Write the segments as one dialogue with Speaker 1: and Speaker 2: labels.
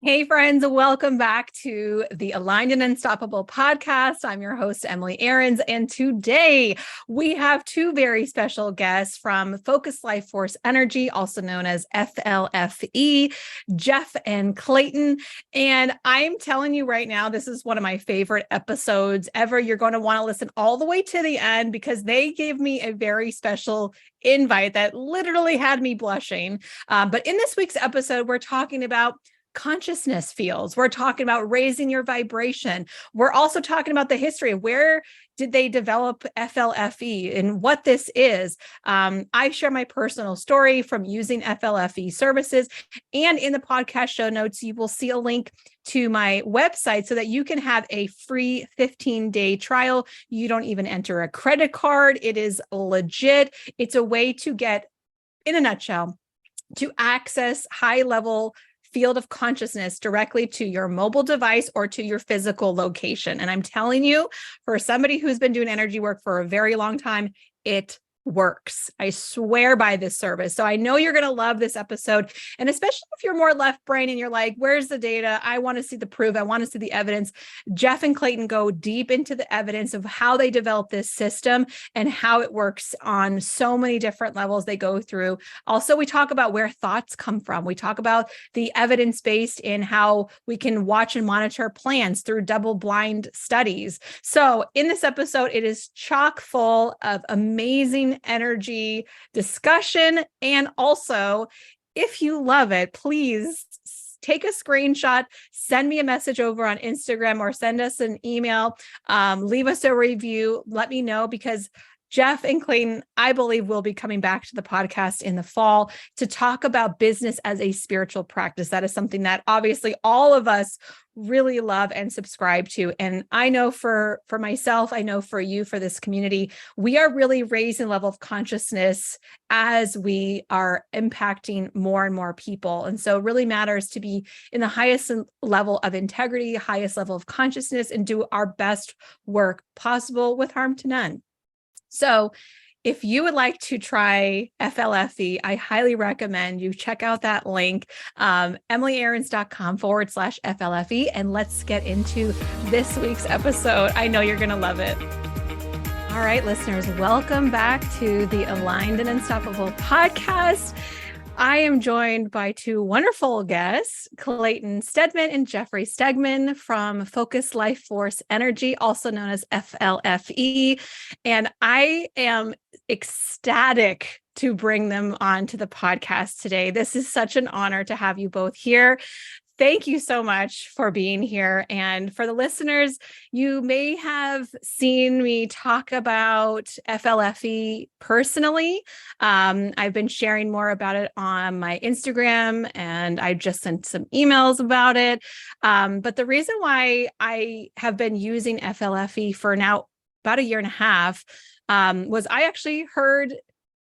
Speaker 1: Hey friends, welcome back to the Aligned and Unstoppable podcast. I'm your host, Emily Aarons, and today we have two very special guests from Focus Life Force Energy, also known as FLFE, Jeff and Clayten. And I'm telling you right now, this is one of my favorite episodes ever. You're going to want to listen all the way to the end because they gave me a very special invite that literally had me blushing. But in this week's episode, we're talking about consciousness fields. We're talking about raising your vibration. We're also talking about the history of where did they develop FLFE and what this is. I share my personal story from using FLFE services. And in the podcast show notes, you will see a link to my website so that you can have a free 15-day trial. You don't even enter a credit card. It is legit. It's a way to get, in a nutshell, to access high-level field of consciousness directly to your mobile device or to your physical location. And I'm telling you, for somebody who's been doing energy work for a very long time, it works. I swear by this service. So I know you're going to love this episode. And especially if you're more left brain and you're like, where's the data? I want to see the proof. I want to see the evidence. Jeff and Clayten go deep into the evidence of how they developed this system and how it works on so many different levels they go through. Also, we talk about where thoughts come from. We talk about the evidence-based in how we can watch and monitor plans through double-blind studies. So in this episode, it is chock full of amazing energy discussion. And also, if you love it, please take a screenshot, send me a message over on Instagram or send us an email, leave us a review, let me know, because Jeff and Clayten, I believe, will be coming back to the podcast in the fall to talk about business as a spiritual practice. That is something that obviously all of us really love and subscribe to. And I know for myself, I know for you, for this community, we are really raising the level of consciousness as we are impacting more and more people. And so it really matters to be in the highest level of integrity, highest level of consciousness, and do our best work possible with harm to none. So if you would like to try FLFE, I highly recommend you check out that link, emilyarons.com/FLFE, and let's get into this week's episode. I know you're going to love it. All right, listeners, welcome back to the Aligned and Unstoppable podcast. I am joined by two wonderful guests, Clayten Stedmann and Jeffrey Stegman from Focus Life Force Energy, also known as FLFE. And I am ecstatic to bring them on to the podcast today. This is such an honor to have you both here. Thank you so much for being here. And for the listeners, you may have seen me talk about FLFE personally. I've been sharing more about it on my Instagram, and I just sent some emails about it. But the reason why I have been using FLFE for now about a year and a half was I actually heard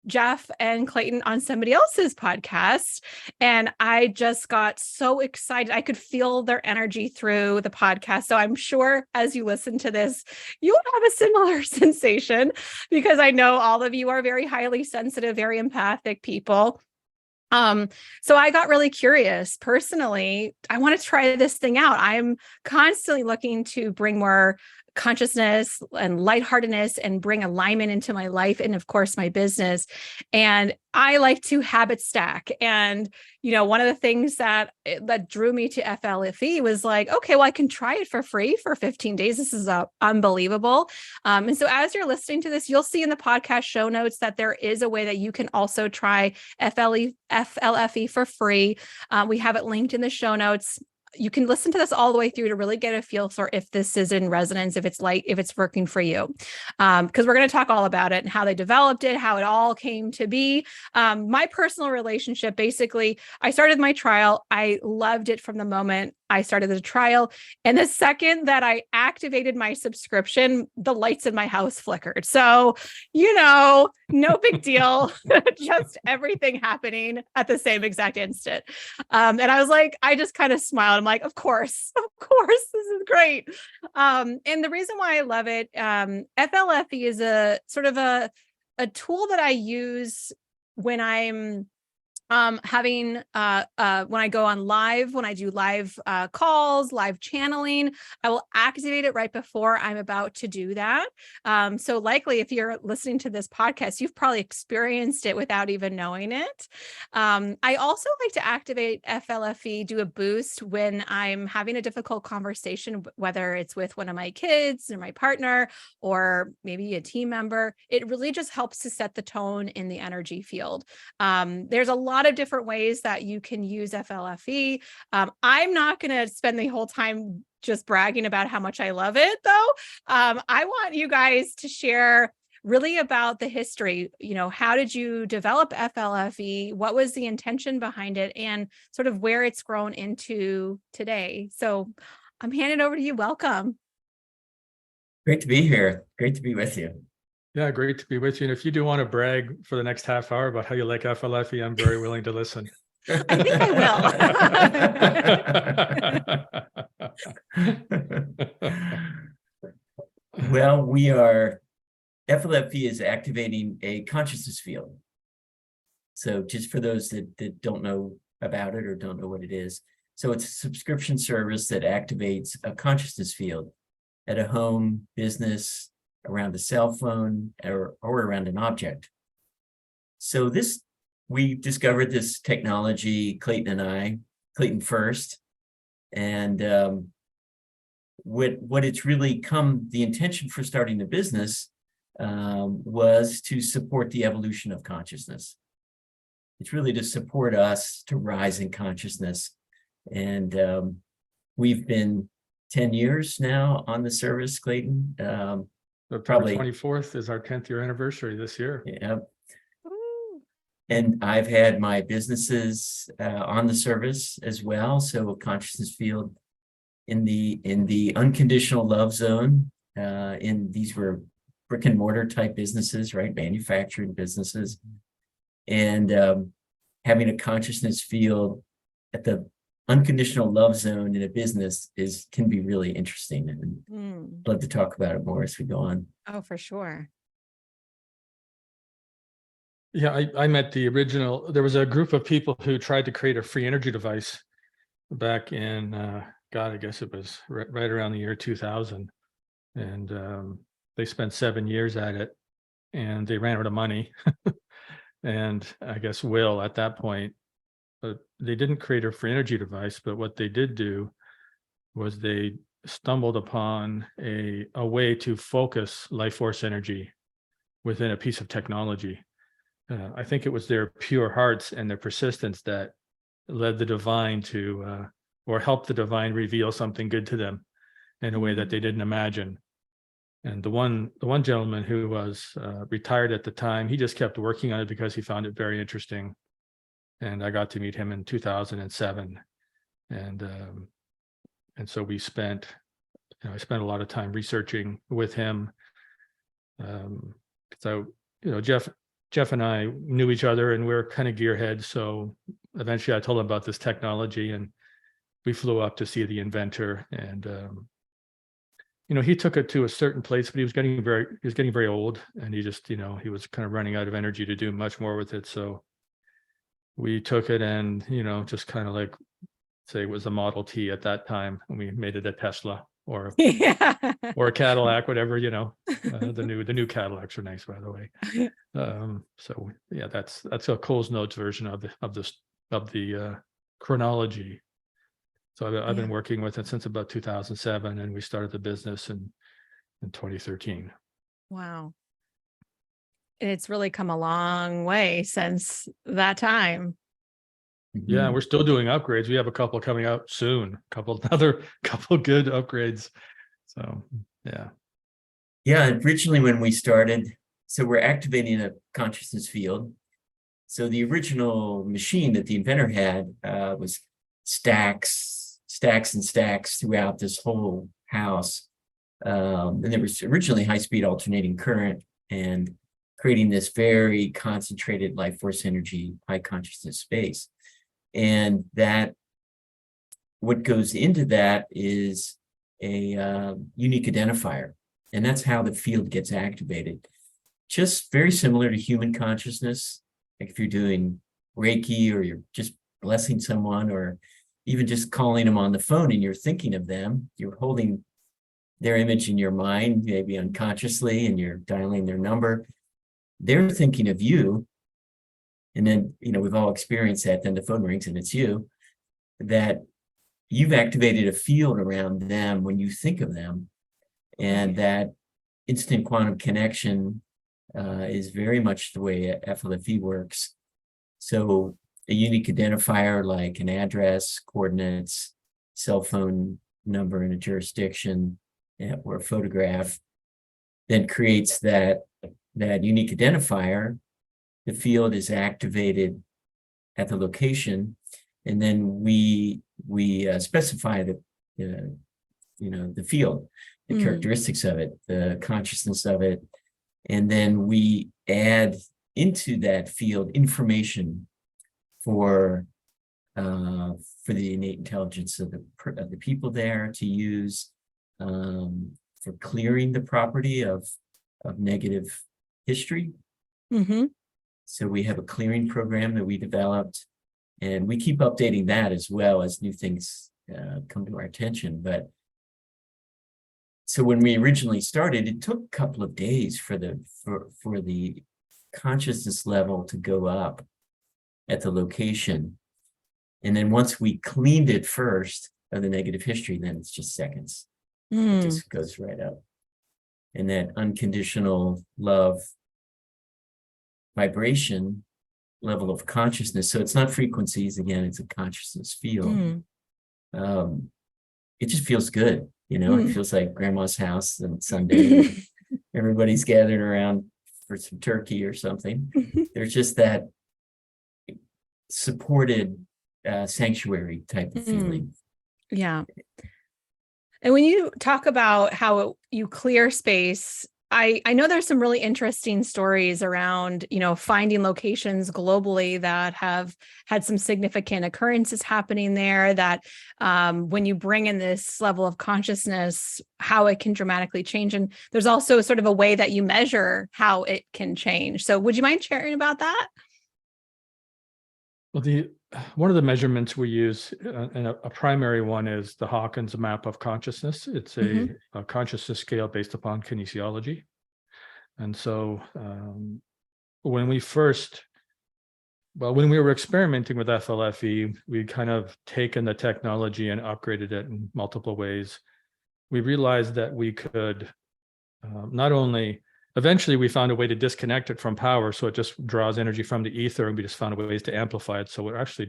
Speaker 1: Jeff and Clayten on somebody else's podcast. And I just got so excited. I could feel their energy through the podcast. So I'm sure as you listen to this, you'll have a similar sensation because I know all of you are very highly sensitive, very empathic people. So I got really curious. Personally, I want to try this thing out. I'm constantly looking to bring more consciousness and lightheartedness and bring alignment into my life and of course my business. And I like to habit stack. And, one of the things that drew me to FLFE was like, okay, well, I can try it for free for 15 days. This is unbelievable. And so as you're listening to this, you'll see in the podcast show notes that there is a way that you can also try FLFE for free. We have it linked in the show notes. You can listen to this all the way through to really get a feel for if this is in resonance, if it's working for you. Because we're going to talk all about it and how they developed it, how it all came to be. My personal relationship, basically, I started my trial. I loved it from the moment I started the trial. And the second that I activated my subscription, the lights in my house flickered. So, no big deal, just everything happening at the same exact instant. And I was like, I just kind of smiled. I'm like, of course, this is great. And the reason why I love it, FLFE is a sort of a tool that I use when I'm Having when I go on live, when I do live calls, live channeling, I will activate it right before I'm about to do that. So likely if you're listening to this podcast, you've probably experienced it without even knowing it. I also like to activate FLFE, do a boost when I'm having a difficult conversation, whether it's with one of my kids or my partner, or maybe a team member. It really just helps to set the tone in the energy field. There's a lot of different ways that you can use FLFE. I'm not going to spend the whole time just bragging about how much I love it, though. I want you guys to share really about the history. How did you develop FLFE? What was the intention behind it, and sort of where it's grown into today? So I'm handing it over to you. Welcome.
Speaker 2: Great to be here. Great to be with you.
Speaker 3: Yeah, great to be with you. And if you do want to brag for the next half hour about how you like FLFE, I'm very willing to listen.
Speaker 1: I think
Speaker 2: I will. Well, FLFE is activating a consciousness field. So just for those that don't know about it or don't know what it is. So it's a subscription service that activates a consciousness field at a home, business, around a cell phone, or around an object. So we discovered this technology, Clayten and I, Clayten first. And what it's really the intention for starting the business was to support the evolution of consciousness. It's really to support us to rise in consciousness. And we've been 10 years now on the service, Clayten.
Speaker 3: Probably 24th is our 10th year anniversary this year.
Speaker 2: Yeah. And I've had my businesses on the service as well. So a consciousness field in the unconditional love zone. These were brick and mortar type businesses, right? Manufacturing businesses. And having a consciousness field at the unconditional love zone in a business can be really interesting, and love to talk about it more as we go on.
Speaker 1: Oh, for sure.
Speaker 3: Yeah, I met there was a group of people who tried to create a free energy device back in, I guess it was right around the year 2000. And they spent 7 years at it, and they ran out of money. And I guess Will at that point, they didn't create a free energy device, but what they did do was they stumbled upon a way to focus life force energy within a piece of technology. I think it was their pure hearts and their persistence that led the divine to, or helped the divine reveal something good to them in a way that they didn't imagine. And the one gentleman who was retired at the time, he just kept working on it because he found it very interesting. And I got to meet him in 2007. And so I spent a lot of time researching with him. So, Jeff and I knew each other, and we were kind of gearheads. So eventually I told him about this technology, and we flew up to see the inventor. And, he took it to a certain place, but he was getting very old, and he just, he was kind of running out of energy to do much more with it. So we took it and, just kind of like say it was a Model T at that time, and we made it a Tesla or or a Cadillac, whatever, the new Cadillacs are nice, by the way. So yeah, that's a Coles Notes version of the chronology. So I've been working with it since about 2007, and we started the business in 2013.
Speaker 1: Wow. It's really come a long way since that time.
Speaker 3: Yeah, we're still doing upgrades. We have a couple coming out soon, another couple good upgrades. So yeah.
Speaker 2: Yeah, originally when we started, so we're activating a consciousness field. So the original machine that the inventor had was stacks and stacks throughout this whole house. And there was originally high-speed alternating current, and creating this very concentrated life force energy, high consciousness space. And that what goes into that is a unique identifier. And that's how the field gets activated. Just very similar to human consciousness. Like if you're doing Reiki, or you're just blessing someone, or even just calling them on the phone and you're thinking of them, you're holding their image in your mind, maybe unconsciously, and you're dialing their number. They're thinking of you. And then, we've all experienced that. Then the phone rings and it's you, that you've activated a field around them when you think of them. And that instant quantum connection is very much the way FLFE works. So a unique identifier like an address, coordinates, cell phone number in a jurisdiction, or a photograph, then creates that unique identifier. The field is activated at the location, and then we specify the field, the characteristics of it, the consciousness of it, and then we add into that field information for the innate intelligence of the people there to use, for clearing the property of negative history.
Speaker 1: Mm-hmm.
Speaker 2: So we have a clearing program that we developed, and we keep updating that as well as new things come to our attention. But so when we originally started, it took a couple of days for the consciousness level to go up at the location. And then once we cleaned it first of the negative history, then it's just seconds. It just goes right up. And that unconditional love vibration level of consciousness. So it's not frequencies, again, it's a consciousness field. It just feels good. It feels like grandma's house on Sunday. Everybody's gathered around for some turkey or something. There's just that supported sanctuary type of feeling.
Speaker 1: Yeah. And when you talk about how you clear space, I know there's some really interesting stories around, finding locations globally that have had some significant occurrences happening there, that when you bring in this level of consciousness, how it can dramatically change. And there's also sort of a way that you measure how it can change. So would you mind sharing about that?
Speaker 3: Well, one of the measurements we use, and a primary one, is the Hawkins map of consciousness. It's a consciousness scale based upon kinesiology. And so when we were experimenting with FLFE, we'd kind of taken the technology and upgraded it in multiple ways. We realized that we could not only, eventually we found a way to disconnect it from power, so it just draws energy from the ether, and we just found ways to amplify it. So it actually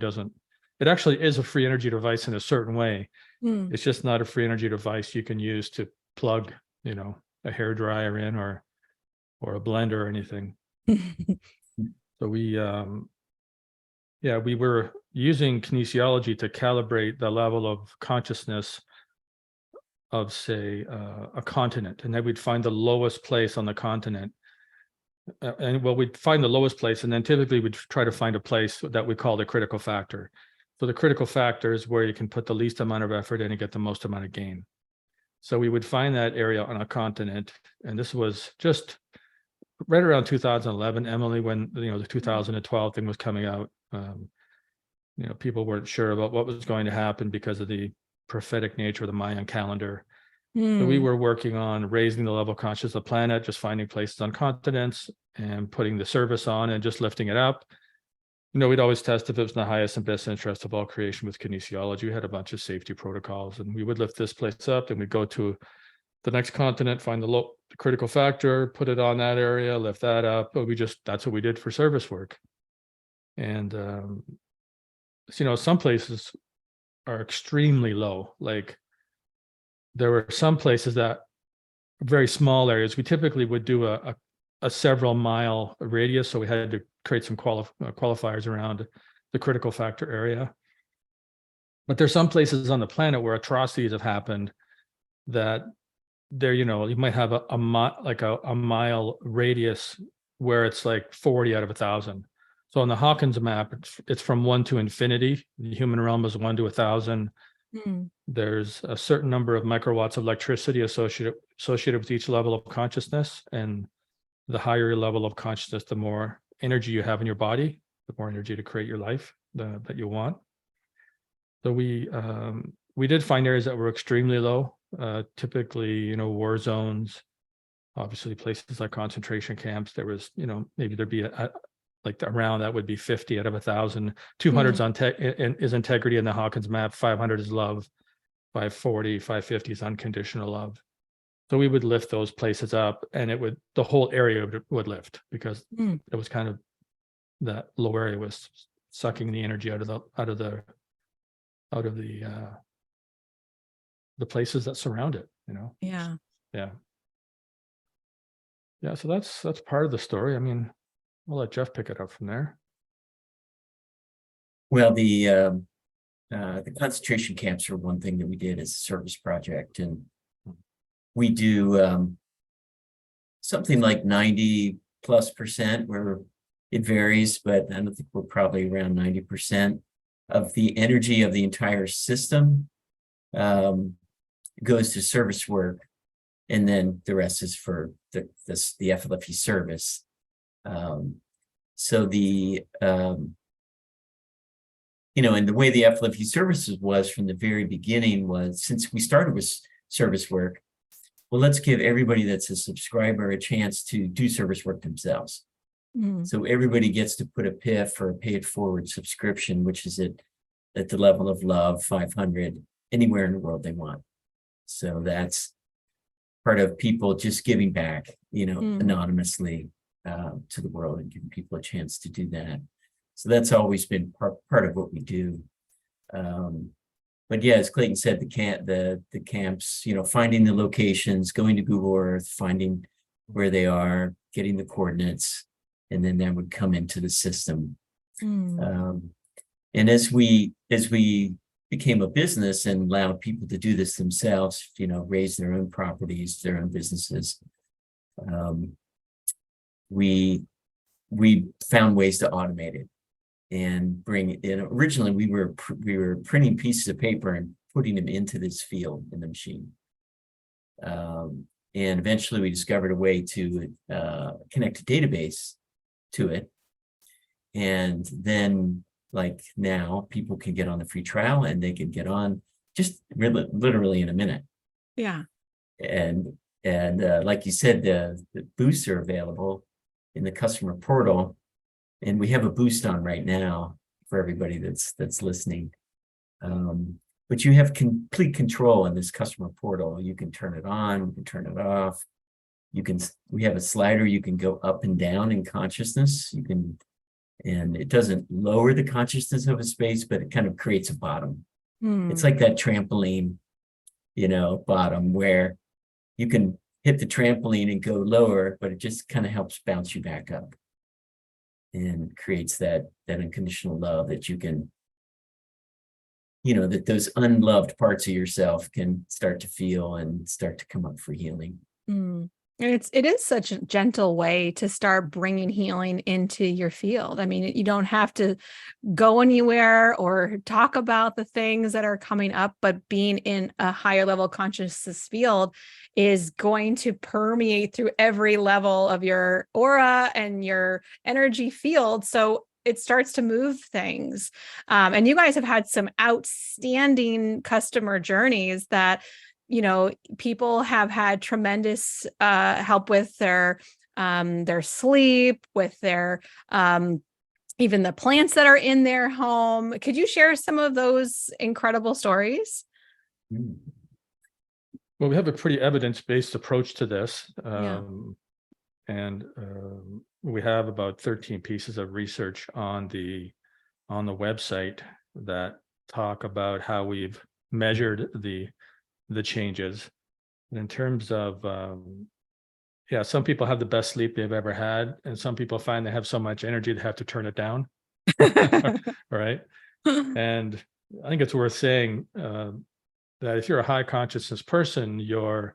Speaker 3: is a free energy device in a certain way. It's just not a free energy device you can use to plug, a hair dryer in or a blender or anything. So we were using kinesiology to calibrate the level of consciousness of, say, a continent, and then we'd find the lowest place on the continent. We'd find the lowest place, and then typically we'd try to find a place that we call the critical factor. So the critical factor is where you can put the least amount of effort in and get the most amount of gain. So we would find that area on a continent, and this was just right around 2011, Emily, when the 2012 thing was coming out. People weren't sure about what was going to happen because of the prophetic nature of the Mayan calendar. So we were working on raising the level of consciousness of the planet, just finding places on continents and putting the service on and just lifting it up. We'd always test if it was in the highest and best interest of all creation with kinesiology. We had a bunch of safety protocols, and we would lift this place up, and we'd go to the next continent, find the critical factor, put it on that area, lift that up. But that's what we did for service work. And some places are extremely low. Like, there were some places that very small areas. We typically would do a several mile radius, so we had to create some qualifiers around the critical factor area. But there's some places on the planet where atrocities have happened that there, you might have a mile radius where it's like 40 out of 1,000. So on the Hawkins map, it's from 1 to infinity. The human realm is 1 to 1,000. There's a certain number of microwatts of electricity associated with each level of consciousness, and the higher your level of consciousness, the more energy you have in your body. more energy to create your life that you want. So we did find areas that were extremely low, typically, war zones, obviously places like concentration camps. There was, maybe there'd be like around that would be 50 out of 1,000. 200's on is integrity in the Hawkins map. 500 is love. 540, 550 is unconditional love. So we would lift those places up, and the whole area would lift, because it was kind of, that low area was sucking the energy out of the places that surround it.
Speaker 1: Yeah.
Speaker 3: So that's part of the story. I mean, I'll let Jeff pick it up from there.
Speaker 2: Well, the concentration camps are one thing that we did as a service project, and we do something like 90+%, where it varies, but I don't think we're probably around 90% of the energy of the entire system goes to service work, and then the rest is for the FLFE service. So and the way the FLFE services was from the very beginning was, since we started with service work, well, let's give everybody that's a subscriber a chance to do service work themselves. So everybody gets to put a PIF or a pay it forward subscription, which is at the level of love, 500, anywhere in the world they want. So that's part of people just giving back, anonymously to the world, and giving people a chance to do that. So that's always been part of what we do. But yeah, as Clayton said, the camps, finding the locations, going to Google Earth, finding where they are, getting the coordinates, and then that would come into the system. And as we became a business and allowed people to do this themselves, raise their own properties, their own businesses, we found ways to automate it and bring it in. Originally, we were printing pieces of paper and putting them into this field in the machine. And eventually we discovered a way to connect a database to it. And then, like now, people can get on the free trial, and they can get on just literally in a minute.
Speaker 1: Yeah.
Speaker 2: And like you said, the boosts are available in the customer portal. And we have a boost on right now for everybody that's listening. But you have complete control in this customer portal. You can turn it on, you can turn it off. We have a slider, you can go up and down in consciousness. And it doesn't lower the consciousness of a space, but it kind of creates a bottom. It's like that trampoline, bottom, where you can hit the trampoline and go lower, but it just kind of helps bounce you back up. And creates that unconditional love that you can, that those unloved parts of yourself can start to feel and start to come up for healing.
Speaker 1: And it is such a gentle way to start bringing healing into your field. I mean, you don't have to go anywhere or talk about the things that are coming up, but being in a higher level consciousness field is going to permeate through every level of your aura and your energy field. So it starts to move things. And you guys have had some outstanding customer journeys that, people have had tremendous help with their sleep, with their even the plants that are in their home. Could you share some of those incredible stories?
Speaker 3: Well, we have a pretty evidence-based approach to this. And we have about 13 pieces of research on the website that talk about how we've measured the changes. And in terms of some people have the best sleep they've ever had, and some people find they have so much energy they have to turn it down. Right. And I think it's worth saying that if you're a high consciousness person, you're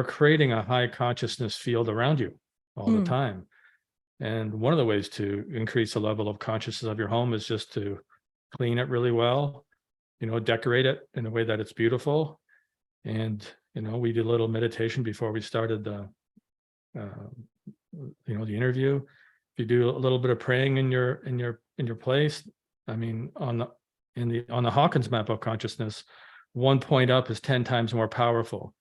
Speaker 3: creating a high consciousness field around you all the time. And one of the ways to increase the level of consciousness of your home is just to clean it really well, decorate it in a way that it's beautiful. And, we did a little meditation before we started the interview. if you do a little bit of praying in your place, I mean, on the Hawkins map of consciousness, 1 point up is 10 times more powerful.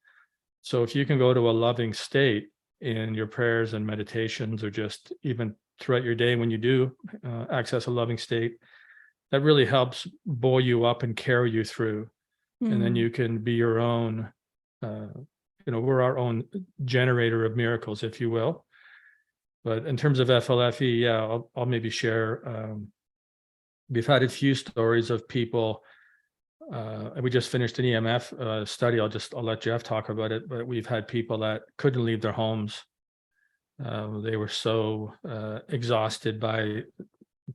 Speaker 3: So if you can go to a loving state in your prayers and meditations, or just even throughout your day when you do access a loving state, that really helps buoy you up and carry you through. And then you can be your own, we're our own generator of miracles, if you will. But in terms of FLFE, yeah, I'll maybe share. We've had a few stories of people. We just finished an EMF study. I'll let Jeff talk about it. But we've had people that couldn't leave their homes. They were so exhausted by,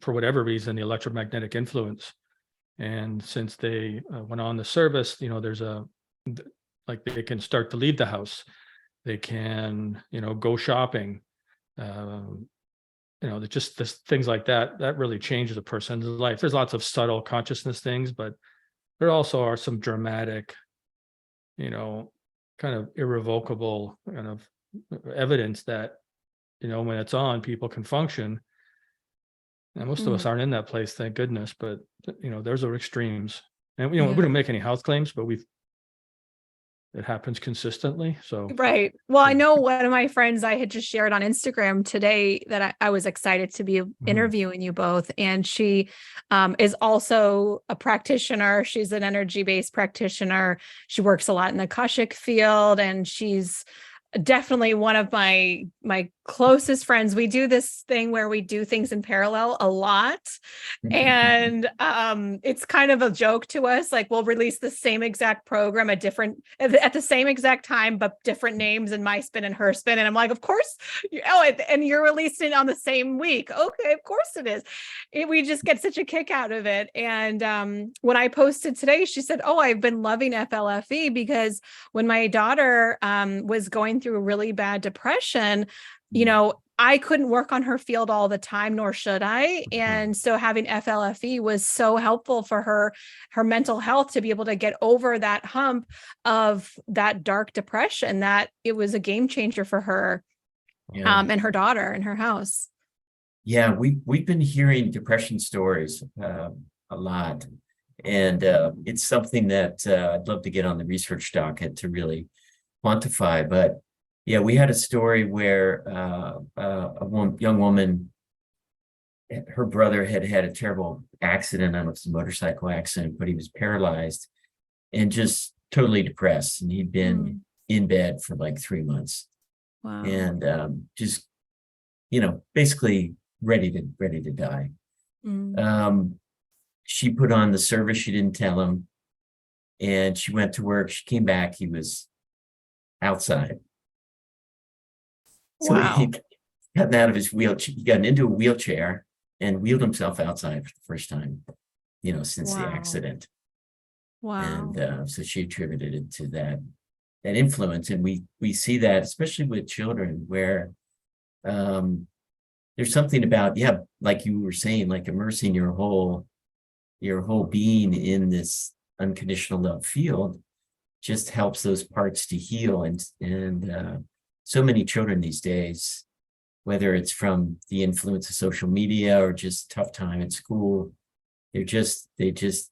Speaker 3: for whatever reason, the electromagnetic influence. And since they went on the service, there's they can start to leave the house. They can, go shopping. Just things like that really changes a person's life. There's lots of subtle consciousness things, but there also are some dramatic, kind of irrevocable kind of evidence that, when it's on, people can function. And most of us aren't in that place, thank goodness. But, those are extremes. And, we don't make any health claims, but it happens consistently. So
Speaker 1: right. Well, I know one of my friends I had just shared on Instagram today that I was excited to be interviewing you both. And she is also a practitioner. She's an energy-based practitioner. She works a lot in the Akashic field, and she's definitely one of my closest friends. We do this thing where we do things in parallel a lot. And it's kind of a joke to us. Like, we'll release the same exact program at the same exact time, but different names, and my spin and her spin. And I'm like, of course. And you're releasing it on the same week. Okay, of course it is. We just get such a kick out of it. And when I posted today, she said, oh, I've been loving FLFE because when my daughter was going through a really bad depression, I couldn't work on her field all the time, nor should I. And so having FLFE was so helpful for her mental health, to be able to get over that hump of that dark depression, that it was a game changer for her and her daughter and her house.
Speaker 2: Yeah, we've been hearing depression stories a lot. And it's something that I'd love to get on the research docket to really quantify. But yeah, we had a story where young woman, her brother had a terrible accident. I don't know if it's a motorcycle accident, but he was paralyzed and just totally depressed. And he'd been in bed for like 3 months.
Speaker 1: Wow.
Speaker 2: And just, basically ready to die. She put on the service. She didn't tell him. And she went to work. She came back. He was outside. So he got out of his wheelchair. He got into a wheelchair and wheeled himself outside for the first time, since the accident.
Speaker 1: Wow.
Speaker 2: And so she attributed it to that influence. And we see that, especially with children, where there's something about, like you were saying, like immersing your whole being in this unconditional love field just helps those parts to heal. And so many children these days, whether it's from the influence of social media or just tough time at school, they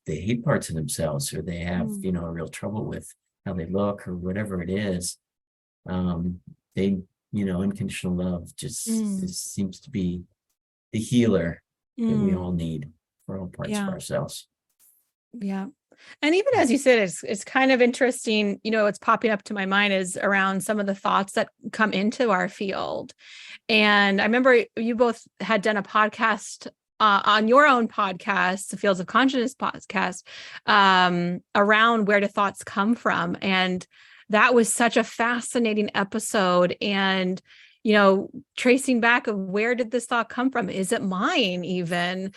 Speaker 2: hate parts of themselves, or they have, a real trouble with how they look or whatever it is. Unconditional love just seems to be the healer that we all need for all parts of ourselves.
Speaker 1: Yeah. And even as you said, it's kind of interesting, it's popping up to my mind is around some of the thoughts that come into our field. And I remember you both had done a podcast on your own podcast, the Fields of Consciousness podcast, around where do thoughts come from. And that was such a fascinating episode. And tracing back of where did this thought come from? Is it mine even?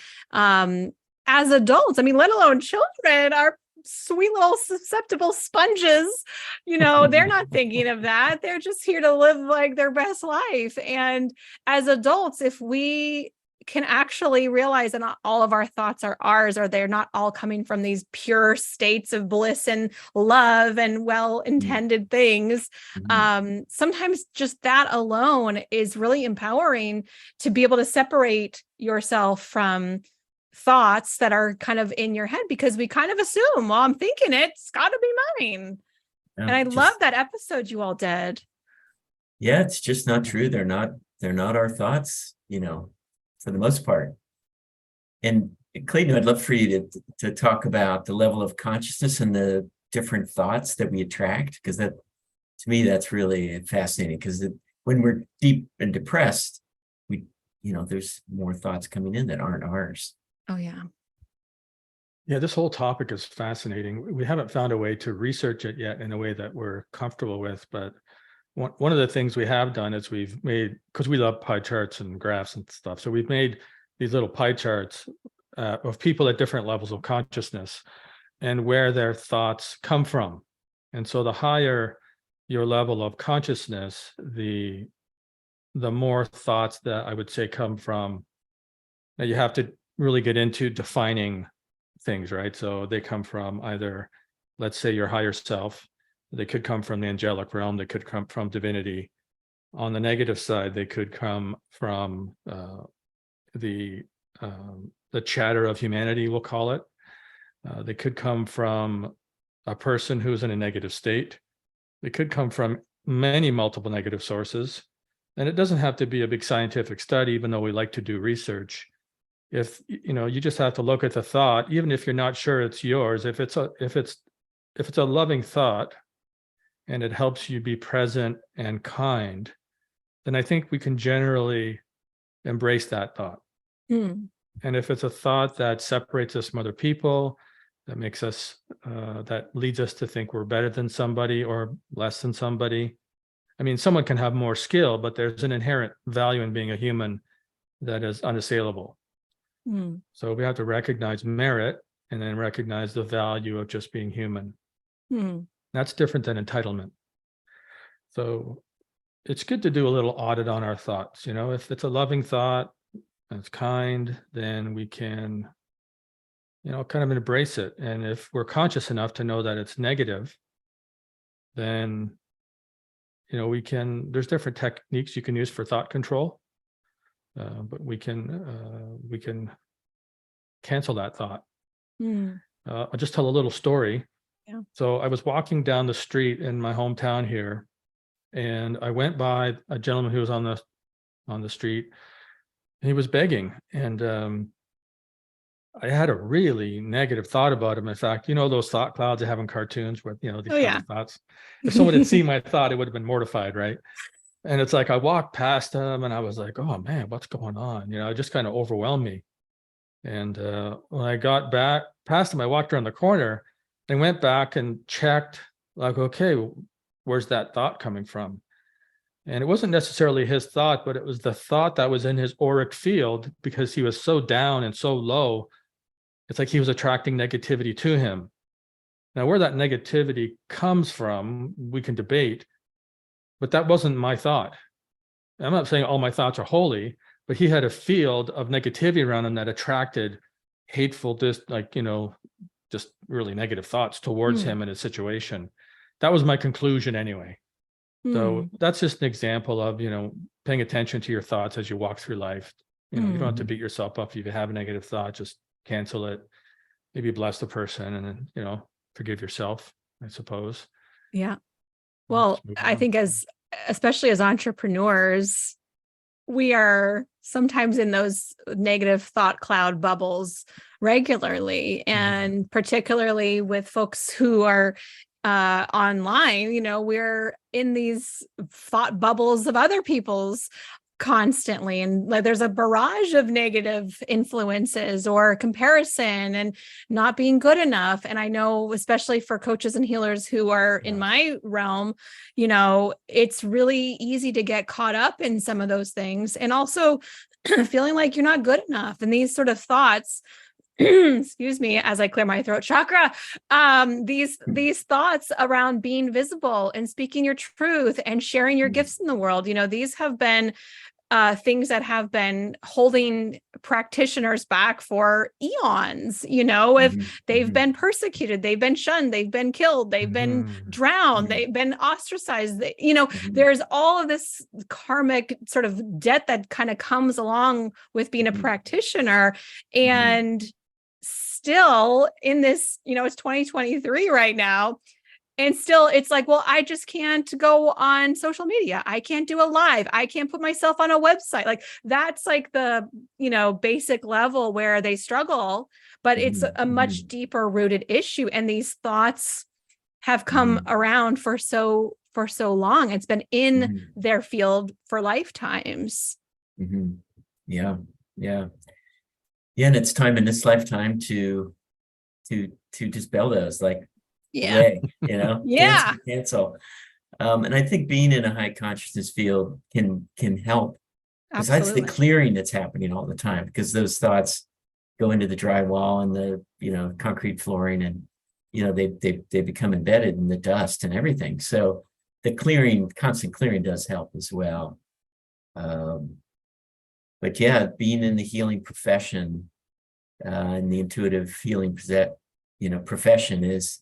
Speaker 1: As adults, let alone children, are sweet little susceptible sponges. They're not thinking of that. They're just here to live like their best life. And as adults, if we can actually realize that not all of our thoughts are ours, or they're not all coming from these pure states of bliss and love and well-intended things. Sometimes just that alone is really empowering to be able to separate yourself from thoughts that are kind of in your head, because we kind of assume, well, I'm thinking it's got to be mine. And I love that episode you all did.
Speaker 2: Yeah, it's just not true. They're not our thoughts, for the most part. And Clayton, I'd love for you to talk about the level of consciousness and the different thoughts that we attract, because that, to me, that's really fascinating, because when we're deep and depressed, there's more thoughts coming in that aren't ours.
Speaker 1: Oh, yeah.
Speaker 3: Yeah, this whole topic is fascinating. We haven't found a way to research it yet in a way that we're comfortable with, but one of the things we have done is we've made, because we love pie charts and graphs and stuff, so we've made these little pie charts of people at different levels of consciousness and where their thoughts come from. And so the higher your level of consciousness, the more thoughts that I would say come from. Now you have to really get into defining things, right? So they come from either, let's say, your higher self. They could come from the angelic realm. They could come from divinity. On the negative side, they could come from the chatter of humanity, we'll call it. They could come from a person who's in a negative state. They could come from multiple negative sources. And it doesn't have to be a big scientific study, even though we like to do research. If you just have to look at the thought, even if you're not sure it's yours, if it's a loving thought and it helps you be present and kind, then I think we can generally embrace that thought. And if it's a thought that separates us from other people, that makes us, that leads us to think we're better than somebody or less than somebody. I mean, someone can have more skill, but there's an inherent value in being a human that is unassailable. So we have to recognize merit and then recognize the value of just being human. That's different than entitlement. So it's good to do a little audit on our thoughts. If it's a loving thought and it's kind, then we can, kind of embrace it. And if we're conscious enough to know that it's negative, then, there's different techniques you can use for thought control. But we can cancel that thought. I'll just tell a little story.
Speaker 1: Yeah.
Speaker 3: So I was walking down the street in my hometown here, and I went by a gentleman who was on the street. He was begging, and I had a really negative thought about him. In fact, those thought clouds they have in cartoons with these kind of thoughts. If someone had seen my thought, it would have been mortified, right? And it's like I walked past him and I was like, oh man, what's going on? It just kind of overwhelmed me. And when I got back past him, I walked around the corner and went back and checked, like, okay, where's that thought coming from? And it wasn't necessarily his thought, but it was the thought that was in his auric field, because he was so down and so low. It's like he was attracting negativity to him. Now, where that negativity comes from, we can debate. But that wasn't my thought. I'm not saying all my thoughts are holy, but he had a field of negativity around him that attracted hateful, just really negative thoughts towards him and his situation. That was my conclusion anyway. So that's just an example of, paying attention to your thoughts as you walk through life. You don't have to beat yourself up if you have a negative thought. Just cancel it. Maybe bless the person and then, forgive yourself, I suppose.
Speaker 1: Yeah. Well, I think especially as entrepreneurs, we are sometimes in those negative thought cloud bubbles regularly. And particularly with folks who are online, we're in these thought bubbles of other people's constantly, and there's a barrage of negative influences or comparison and not being good enough. And I know, especially for coaches and healers who are in my realm, it's really easy to get caught up in some of those things, and also feeling like you're not good enough. And these sort of thoughts, excuse me, as I clear my throat chakra, these thoughts around being visible and speaking your truth and sharing your gifts in the world, these have been things that have been holding practitioners back for eons. You know, if they've been persecuted, they've been shunned, they've been killed, they've been drowned, they've been ostracized. You know, there's all of this karmic sort of debt that kind of comes along with being a practitioner. And still in this, you know, it's 2023 right now. And still, it's like, well, I just can't go on social media. I can't do a live. I can't put myself on a website. Like that's like the, you know, basic level where they struggle, but it's a much deeper rooted issue. And these thoughts have come around for so long. It's been in their field for lifetimes.
Speaker 2: Yeah. And it's time in this lifetime to dispel those, like, away, you know, cancel. And I think being in a high consciousness field can help, because that's the clearing that's happening all the time, because those thoughts go into the drywall and the, you know, concrete flooring, and, you know, they become embedded in the dust and everything. So the clearing, constant clearing does help as well. But yeah, being in the healing profession, and the intuitive healing profession is,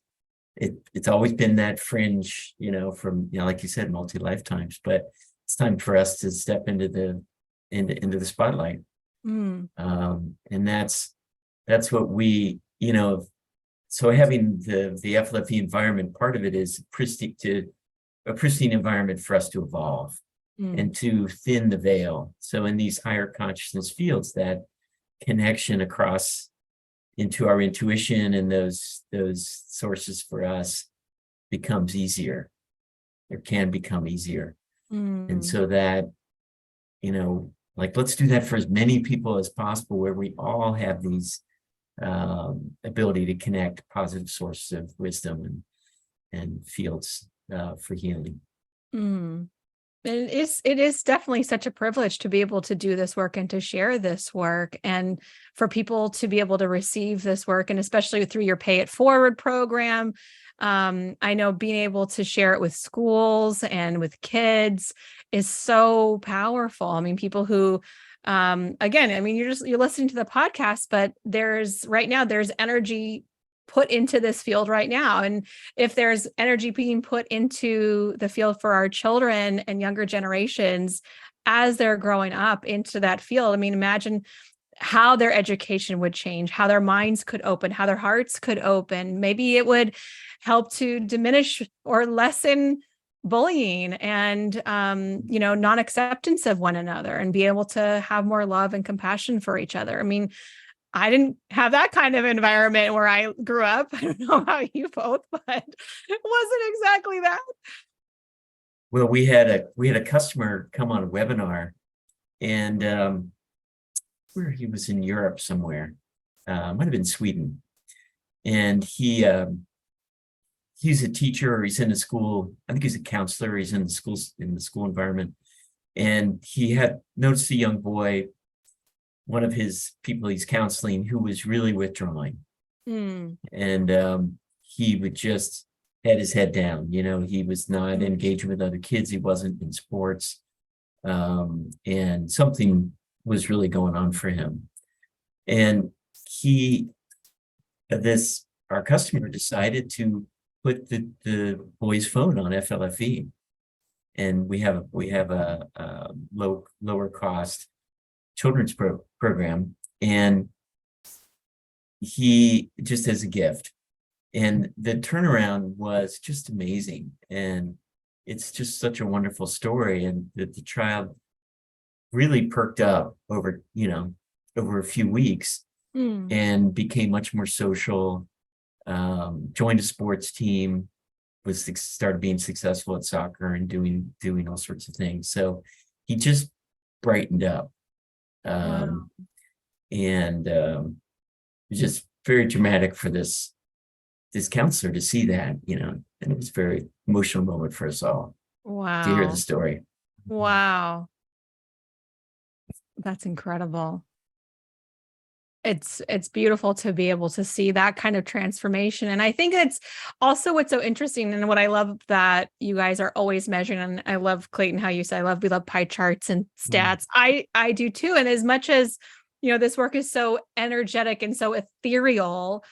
Speaker 2: it's always been that fringe, you know, from, you know, like you said, multi-lifetimes, but it's time for us to step into the spotlight. And that's what we, you know, so having the FLFE environment, part of it is a pristine environment for us to evolve and to thin the veil. So in these higher consciousness fields, that connection across into our intuition and those sources for us becomes easier, or can become easier. And so that, you know, like, let's do that for as many people as possible, where we all have these ability to connect positive sources of wisdom and fields for healing.
Speaker 1: It is definitely such a privilege to be able to do this work and to share this work, and for people to be able to receive this work, and especially through your Pay It Forward program. I know being able to share it with schools and with kids is so powerful. I mean, people who, again, I mean, you're listening to the podcast, but there's energy put into this field right now. And if there's energy being put into the field for our children and younger generations as they're growing up into that field, I mean, imagine how their education would change, how their minds could open, how their hearts could open. Maybe it would help to diminish or lessen bullying and, you know, non-acceptance of one another, and be able to have more love and compassion for each other. I mean, I didn't have that kind of environment where I grew up. I don't know how you both, but it wasn't exactly that.
Speaker 2: Well, we had a customer come on a webinar, and where he was in Europe somewhere, might have been Sweden, and he's a teacher, or he's in a school. I think he's a counselor. He's in the school environment, and he had noticed a young boy, one of his people he's counseling, who was really withdrawing. And he would just had his head down, you know, he was not engaging with other kids. He wasn't in sports. And something was really going on for him. And our customer decided to put the boy's phone on FLFE. And we have a lower cost children's program, and he just as a gift, and the turnaround was just amazing. And it's just such a wonderful story, and the child really perked up over a few weeks and became much more social, joined a sports team, started being successful at soccer and doing all sorts of things. So he just brightened up.
Speaker 1: Wow.
Speaker 2: And it was just very dramatic for this counselor to see that, you know, and it was a very emotional moment for us all.
Speaker 1: Wow.
Speaker 2: To hear the story.
Speaker 1: Wow. That's incredible. it's beautiful to be able to see that kind of transformation. And I think it's also what's so interesting, and what I love that you guys are always measuring. And I love, Clayton, how you say, we love pie charts and stats. I do too. And as much as, this work is so energetic and so ethereal,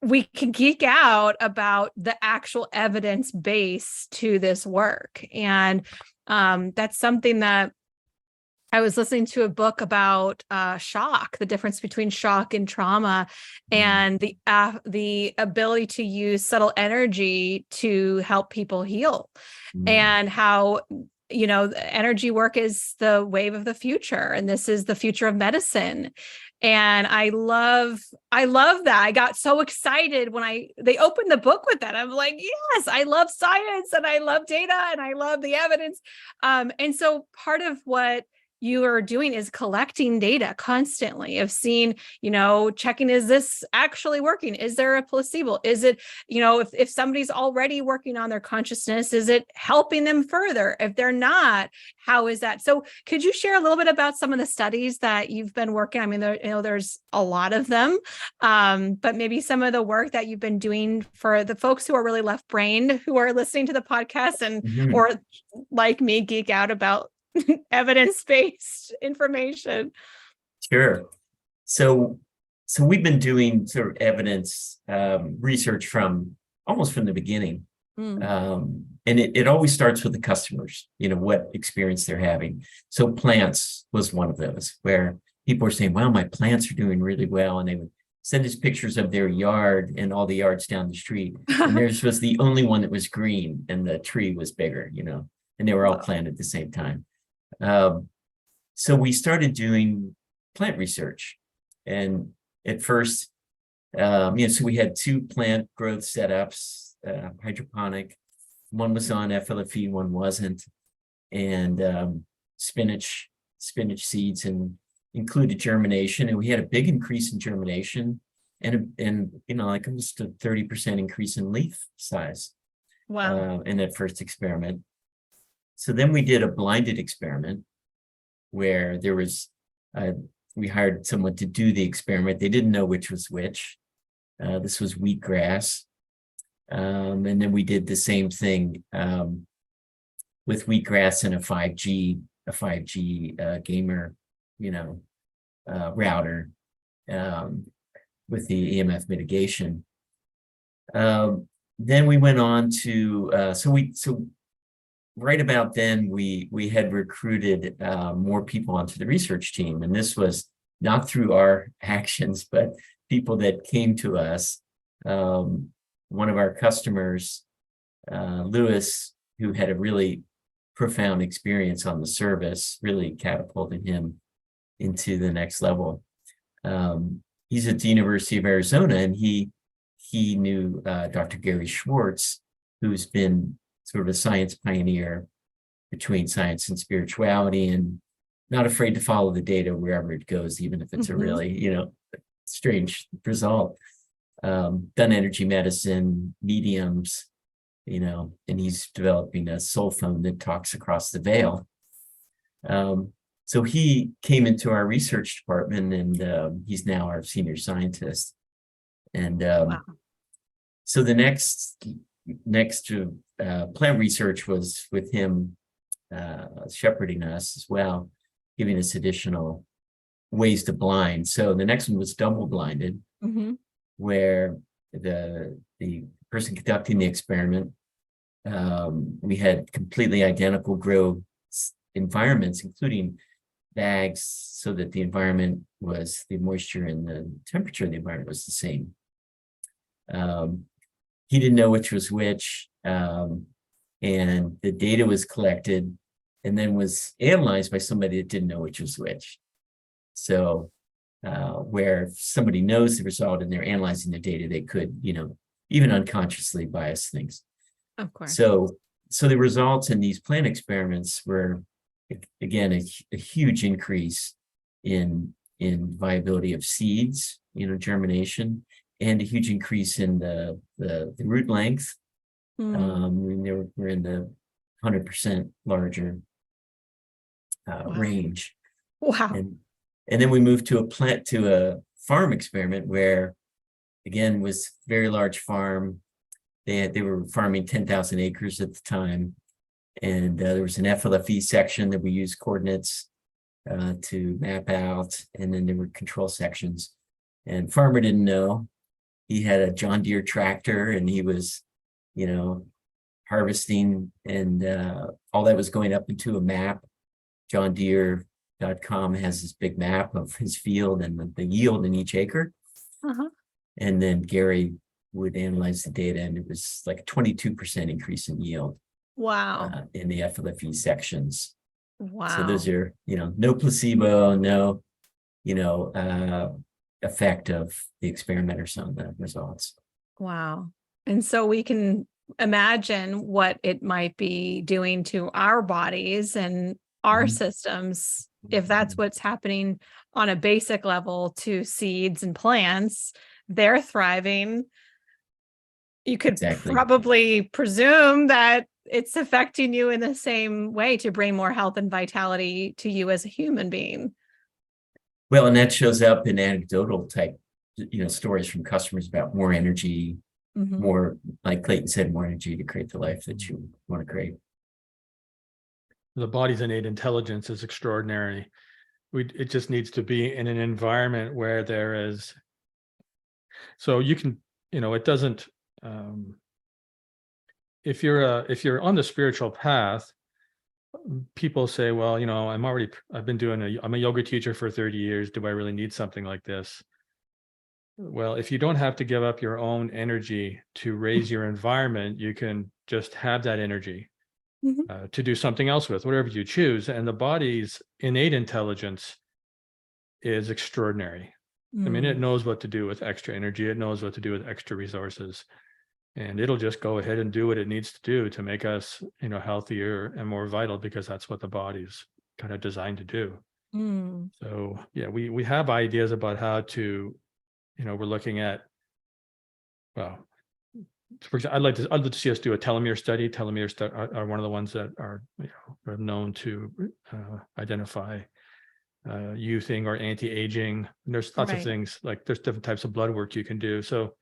Speaker 1: we can geek out about the actual evidence base to this work. And that's something that I was listening to a book about shock, the difference between shock and trauma, and the ability to use subtle energy to help people heal, and how energy work is the wave of the future, and this is the future of medicine. And I love that. I got so excited when they opened the book with that. I'm like, yes, I love science and I love data and I love the evidence. And so part of what you are doing is collecting data constantly of seeing, checking, is this actually working? Is there a placebo? Is it, if somebody's already working on their consciousness, is it helping them further? If they're not, how is that? So could you share a little bit about some of the studies that you've been working? I mean, there's a lot of them, but maybe some of the work that you've been doing for the folks who are really left-brained, who are listening to the podcast and, or like me, geek out about evidence-based information.
Speaker 2: Sure. So we've been doing sort of evidence research from almost from the beginning. And it always starts with the customers, what experience they're having. So plants was one of those where people are saying, wow, my plants are doing really well. And they would send us pictures of their yard and all the yards down the street. And theirs was the only one that was green and the tree was bigger, and they were all planted at the same time. So we started doing plant research, and at first, so we had 2 plant growth setups, hydroponic. One was on FLFE, one wasn't, and spinach seeds, and included germination. And we had a big increase in germination, and like almost a 30% increase in leaf size.
Speaker 1: Wow!
Speaker 2: In that first experiment. So then we did a blinded experiment where there was, we hired someone to do the experiment. They didn't know which was which. This was wheatgrass. And then we did the same thing with wheatgrass and a 5G gamer, router with the EMF mitigation. Then we went on to, so right about then, we had recruited more people onto the research team. And this was not through our actions, but people that came to us. One of our customers, Lewis, who had a really profound experience on the service, really catapulted him into the next level. He's at the University of Arizona, and he knew Dr. Gary Schwartz, who's been sort of a science pioneer between science and spirituality, and not afraid to follow the data wherever it goes, even if it's a really, strange result. Done energy medicine, mediums, and he's developing a soul phone that talks across the veil. So he came into our research department, and he's now our senior scientist. And so the next plant research was with him shepherding us as well, giving us additional ways to blind. So the next one was double blinded, where the person conducting the experiment, we had completely identical grow environments, including bags, so that the environment was, the moisture and the temperature of the environment was the same. He didn't know which was which, and the data was collected and then was analyzed by somebody that didn't know which was which. So where if somebody knows the result and they're analyzing the data, they could, even unconsciously bias things.
Speaker 1: Of course.
Speaker 2: So the results in these plant experiments were, again, a huge increase in viability of seeds, germination, and a huge increase in the root length. We're in the 100% larger range.
Speaker 1: Wow.
Speaker 2: And then we moved to a farm experiment where, again, was very large farm. They were farming 10,000 acres at the time. And there was an FLFE section that we used coordinates to map out. And then there were control sections. And farmer didn't know. He had a John Deere tractor and he was, harvesting, and all that was going up into a map. JohnDeere.com has this big map of his field and the yield in each acre.
Speaker 1: Uh-huh.
Speaker 2: And then Gary would analyze the data, and it was like a 22% increase in yield.
Speaker 1: Wow.
Speaker 2: In the FLFE sections.
Speaker 1: Wow.
Speaker 2: So those are, no placebo, no, effect of the experimenters on the results.
Speaker 1: Wow. And so we can imagine what it might be doing to our bodies and our systems if that's what's happening on a basic level to seeds and plants. They're thriving. You could probably presume that it's affecting you in the same way to bring more health and vitality to you as a human being.
Speaker 2: Well, and that shows up in anecdotal type, stories from customers about more energy, more, like Clayten said, more energy to create the life that you want to create.
Speaker 3: The body's innate intelligence is extraordinary. It just needs to be in an environment where there is. So you can, it doesn't. If you're on the spiritual path, people say, well, I'm a yoga teacher for 30 years. Do I really need something like this? Well, if you don't have to give up your own energy to raise your environment, you can just have that energy to do something else with, whatever you choose. And the body's innate intelligence is extraordinary. I mean, it knows what to do with extra energy. It knows what to do with extra resources. And it'll just go ahead and do what it needs to do to make us, healthier and more vital, because that's what the body's kind of designed to do. So yeah, we have ideas about how to, we're looking at, well, for example, I'd like to see us do a telomere study. Telomeres are one of the ones that are, are known to identify youthing or anti-aging. And there's lots of things, like there's different types of blood work you can do. So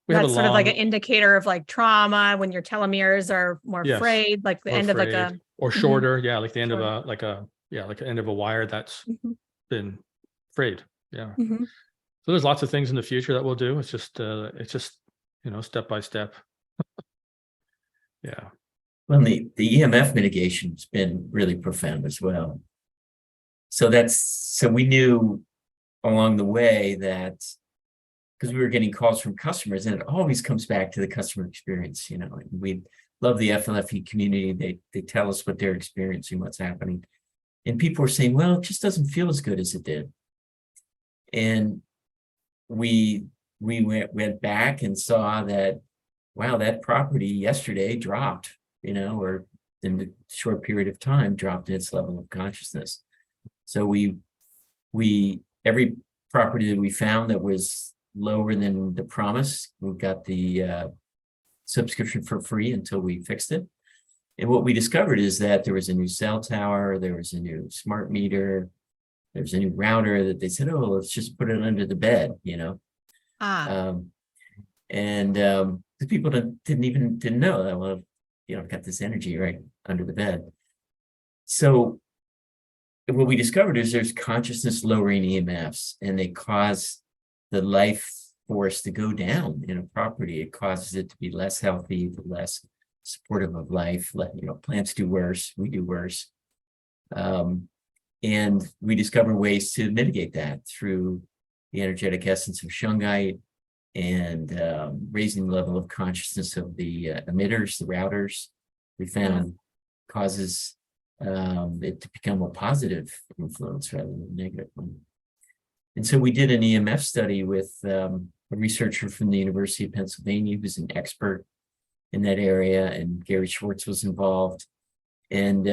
Speaker 1: that's sort of like an indicator of like trauma when your telomeres are more frayed, like the end of like a
Speaker 3: or shorter, like the end of a like an end of a wire that's been frayed. So there's lots of things in the future that we'll do. It's just step by step.
Speaker 2: Well, the EMF mitigation has been really profound as well. So we knew along the way that, because we were getting calls from customers, and it always comes back to the customer experience. And we love the FLFE community. They tell us what they're experiencing, what's happening. And people were saying, well, it just doesn't feel as good as it did. And we went back and saw that, wow, that property yesterday dropped, or in a short period of time dropped in its level of consciousness. So every property that we found that was lower than the promise, we got the subscription for free until we fixed it. And what we discovered is that there was a new cell tower, there was a new smart meter, there was a new router that they said, oh, let's just put it under the bed, and the people didn't know that, well, I've got this energy right under the bed. So what we discovered is there's consciousness lowering EMFs, and they cause the life force to go down in a property. It causes it to be less healthy, less supportive of life. Plants do worse, we do worse. And we discovered ways to mitigate that through the energetic essence of shungite and raising the level of consciousness of the emitters, the routers. We found causes it to become a positive influence rather than a negative one. And so we did an EMF study with a researcher from the University of Pennsylvania who's an expert in that area, and Gary Schwartz was involved. And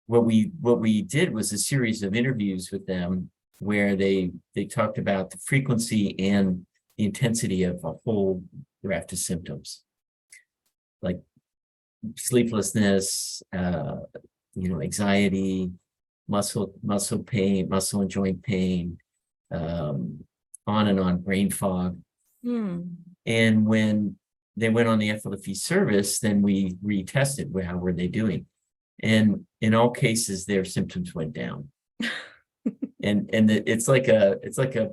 Speaker 2: what we did was a series of interviews with them where they talked about the frequency and the intensity of a whole raft of symptoms, like sleeplessness, anxiety, muscle pain, muscle and joint pain, on and on, brain fog. And when they went on the FLFE service, then we retested how were they doing. And in all cases, their symptoms went down. It's like a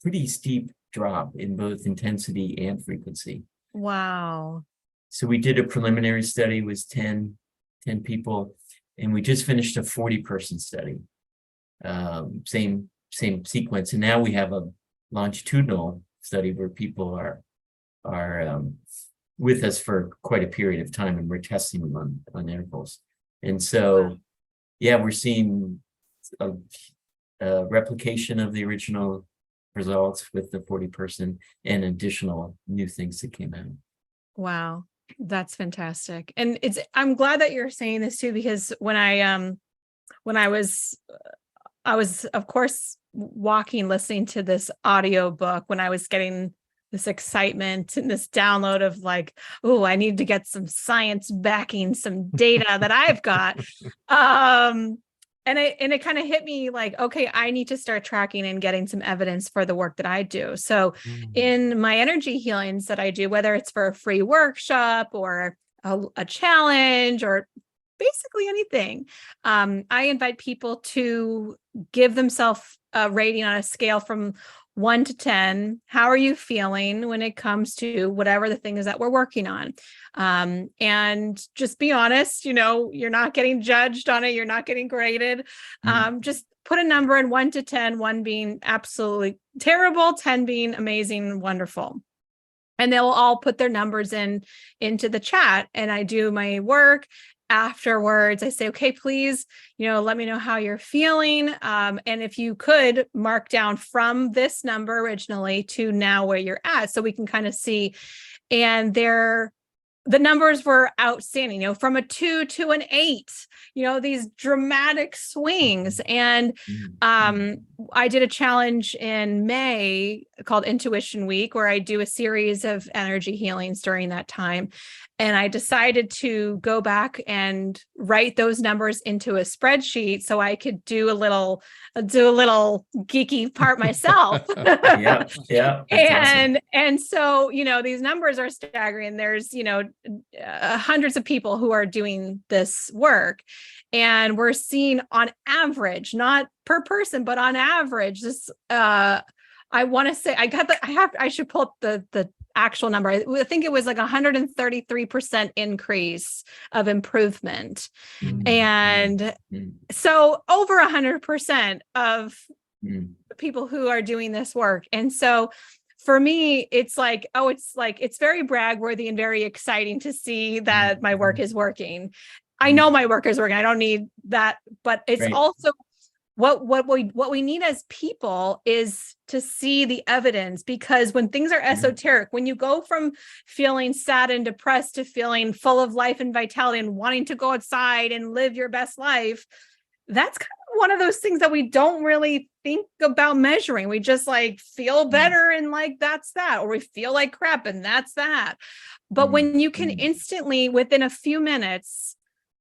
Speaker 2: pretty steep drop in both intensity and frequency.
Speaker 1: Wow.
Speaker 2: So we did a preliminary study with 10 people, and we just finished a 40-person study. Same sequence. And now we have a longitudinal study where people are with us for quite a period of time, and we're testing them on intervals. And so, yeah, we're seeing a replication of the original results with the 40-person and additional new things that came out.
Speaker 1: Wow. That's fantastic. And I'm glad that you're saying this too, because when I was of course listening to this audio book when I was getting this excitement and this download of like, oh, I need to get some science backing, some data that I've got. And it kind of hit me like, okay, I need to start tracking and getting some evidence for the work that I do. So in my energy healings that I do, whether it's for a free workshop or a challenge or basically anything, I invite people to give themselves a rating on a scale from 1 to 10. How are you feeling when it comes to whatever the thing is that we're working on? And just be honest, you're not getting judged on it. You're not getting graded. Just put a number in 1 to 10, 1 being absolutely terrible, 10 being amazing, wonderful. And they'll all put their numbers into the chat, and I do my work. Afterwards, I say, okay, please, let me know how you're feeling. And if you could mark down from this number originally to now where you're at, so we can kind of see. And the numbers were outstanding, from a 2 to an 8, these dramatic swings. And I did a challenge in May called Intuition Week, where I do a series of energy healings during that time. And I decided to go back and write those numbers into a spreadsheet so I could do a little geeky part myself.
Speaker 2: Yeah.
Speaker 1: And so, these numbers are staggering. There's, hundreds of people who are doing this work, and we're seeing on average, not per person, but on average, this, I want to say I should pull up the actual number. I think it was like 133% increase of improvement. And so over 100% of people who are doing this work. And so for me, it's very brag worthy and very exciting to see that my work is working. I know my work is working. I don't need that, but it's also what we need as people is to see the evidence, because when things are esoteric, when you go from feeling sad and depressed to feeling full of life and vitality and wanting to go outside and live your best life, that's kind of one of those things that we don't really think about measuring. We just feel better and that's that, or we feel like crap and that's that. But when you can instantly, within a few minutes,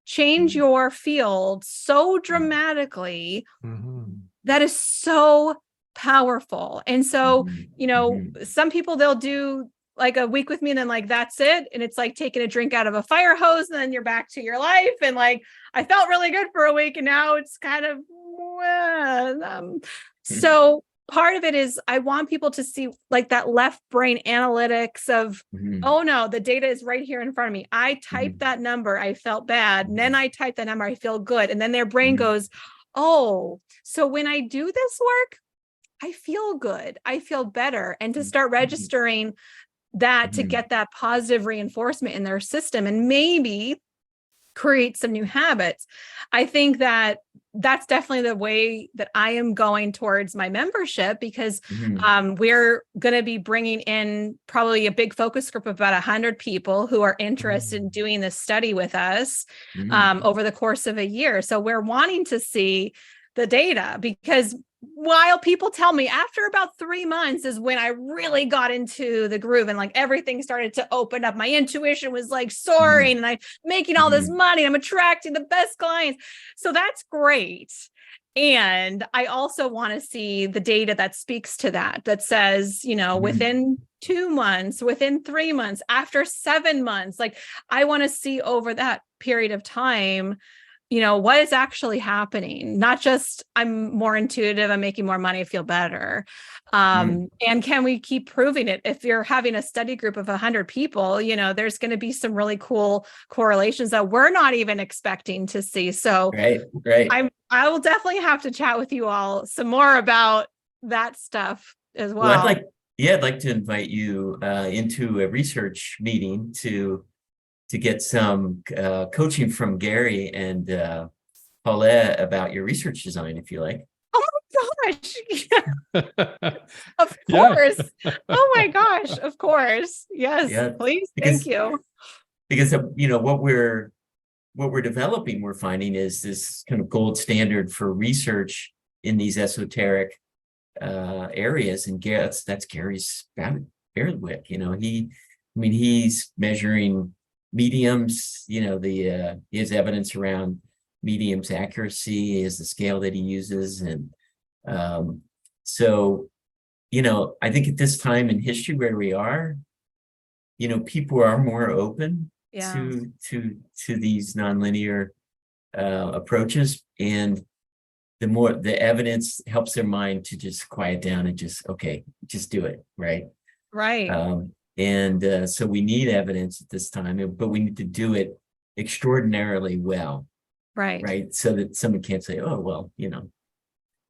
Speaker 1: change your field so dramatically, that is so powerful. And so, some people, they'll do a week with me and then that's it. And it's like taking a drink out of a fire hose, and then you're back to your life. And I felt really good for a week, and now it's kind of, so part of it is I want people to see that left brain analytics of, oh no, the data is right here in front of me. I typed that number, I felt bad. And then I typed that number, I feel good. And then their brain goes, oh, so when I do this work, I feel good. I feel better. And to start registering that, to get that positive reinforcement in their system and maybe create some new habits. I think that that's definitely the way that I am going towards my membership, because we're going to be bringing in probably a big focus group of about 100 people who are interested in doing this study with us over the course of a year. So we're wanting to see the data, because while people tell me after about 3 months is when I really got into the groove and like everything started to open up. My intuition was like soaring and I'm making all this money. I'm attracting the best clients. So that's great. And I also want to see the data that speaks to that, that says, within 2 months, within 3 months, after 7 months, like I want to see over that period of time, what is actually happening? Not just I'm more intuitive, I'm making more money, I feel better. And can we keep proving it? If you're having a study group of 100 people, there's going to be some really cool correlations that we're not even expecting to see. So
Speaker 2: Right.
Speaker 1: I will definitely have to chat with you all some more about that stuff as well.
Speaker 2: Well, I'd like to invite you into a research meeting to get some coaching from Gary and Paulette about your research design, if you like.
Speaker 1: Oh my gosh. Of course. Oh my gosh. Of course. Yes. Please. Thank you.
Speaker 2: Because what we're developing, we're finding is this kind of gold standard for research in these esoteric areas. And that's Gary's bailiwick. He's measuring mediums, he has evidence around mediums accuracy, he has the scale that he uses. And so I think at this time in history where we are, people are more open to these nonlinear approaches, and the more the evidence helps their mind to just quiet down and just do it, right. And so we need evidence at this time, but we need to do it extraordinarily well. Right. So that someone can't say, oh, well,